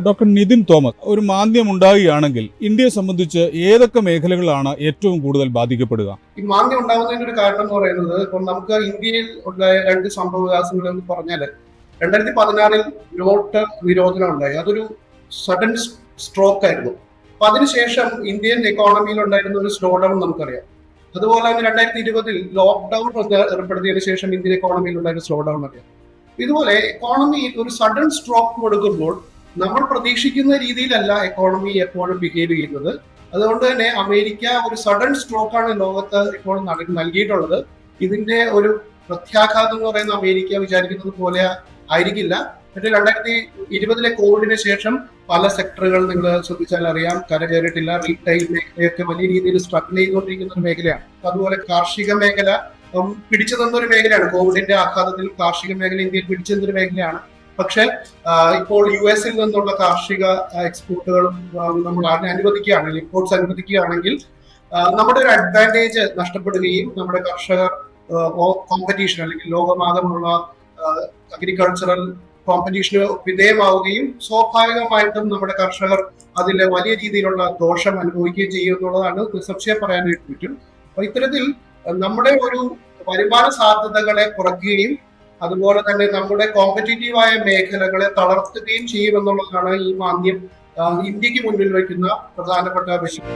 Doctor Nitin Thomas, ഒരു മാന്ദ്യം ഉണ്ടാവുകയാണെങ്കിൽ ഇന്ത്യയെ സംബന്ധിച്ച് ഏതൊക്കെ മേഖലകളാണ് ഏറ്റവും കൂടുതൽ ബാധിക്കപ്പെടുക? ഈ മാന്ദ്യം ഉണ്ടാകുന്നതിന്റെ ഒരു കാരണം എന്ന് പറയുന്നത്, ഇപ്പം നമുക്ക് ഇന്ത്യയിൽ ഉണ്ടായ രണ്ട് സംഭവ വികാസങ്ങൾ എന്ന് പറഞ്ഞാൽ 2016 നോട്ട് നിരോധനം ഉണ്ടായി. അതൊരു സഡൻ സ്ട്രോക്ക് ആയിരുന്നു. അപ്പൊ അതിനുശേഷം ഇന്ത്യൻ എക്കോണമിയിൽ ഉണ്ടായിരുന്ന ഒരു സ്ലോ ഡൗൺ നമുക്കറിയാം. അതുപോലെ തന്നെ 2020 ലോക്ക്ഡൌൺ ഏർപ്പെടുത്തിയതിനു ശേഷം ഇന്ത്യൻ എക്കോണമിയിൽ ഉണ്ടായിരുന്ന സ്ലോ ഡൗൺ അറിയാം. ഇതുപോലെ എക്കോണമി ഒരു സഡൻ സ്ട്രോക്ക് കൊടുക്കുമ്പോൾ നമ്മൾ പ്രതീക്ഷിക്കുന്ന രീതിയിലല്ല എക്കോണമി എപ്പോഴും ബിഹേവ് ചെയ്യുന്നത്. അതുകൊണ്ട് തന്നെ അമേരിക്ക ഒരു സഡൻ സ്ട്രോക്കാണ് ലോകത്ത് ഇപ്പോൾ നൽകിയിട്ടുള്ളത്. ഇതിന്റെ ഒരു പ്രത്യാഘാതം എന്ന് പറയുന്ന അമേരിക്ക വിചാരിക്കുന്നത് പോലെ ആയിരിക്കില്ല. മറ്റേ 2020 കോവിഡിന് ശേഷം പല സെക്ടറുകൾ നിങ്ങൾ ശ്രദ്ധിച്ചാൽ അറിയാം കരകയറിയിട്ടില്ല. റീറ്റെയിൽ മേഖലയൊക്കെ വലിയ രീതിയിൽ സ്ട്രഗിൾ ചെയ്തുകൊണ്ടിരിക്കുന്ന ഒരു മേഖലയാണ്. അതുപോലെ കാർഷിക മേഖല പിടിച്ചു തന്നൊരു മേഖലയാണ്. കോവിഡിന്റെ ആഘാതത്തിൽ കാർഷിക മേഖല ഇന്ത്യയിൽ പിടിച്ചു തന്നൊരു മേഖലയാണ്. പക്ഷെ ഇപ്പോൾ US നിന്നുള്ള കാർഷിക എക്സ്പോർട്ടുകളും നമ്മൾ അനുവദിക്കുകയാണെങ്കിൽ, ഇമ്പോർട്ട്സ് അനുവദിക്കുകയാണെങ്കിൽ നമ്മുടെ ഒരു അഡ്വാൻറ്റേജ് നഷ്ടപ്പെടുകയും നമ്മുടെ കർഷകർ കോമ്പറ്റീഷൻ അല്ലെങ്കിൽ ലോകമാകമുള്ള അഗ്രികൾച്ചറൽ കോമ്പറ്റീഷന് വിധേയമാവുകയും സ്വാഭാവികമായിട്ടും നമ്മുടെ കർഷകർ അതിൽ വലിയ രീതിയിലുള്ള ദോഷം അനുഭവിക്കുകയും ചെയ്യും എന്നുള്ളതാണ് നിസ്സംശയം പറയാനായിട്ട് പറ്റും. അപ്പൊ ഇത്തരത്തിൽ നമ്മുടെ ഒരു വരുമാന സാധ്യതകളെ കുറയ്ക്കുകയും അതുപോലെ തന്നെ നമ്മുടെ കോമ്പറ്റീറ്റീവായ മേഖലകളെ തളർത്തുകയും ചെയ്യുമെന്നുള്ളതാണ് ഈ മാന്ദ്യം ഇന്ത്യക്ക് മുന്നിൽ വയ്ക്കുന്ന പ്രധാനപ്പെട്ട വിഷയം.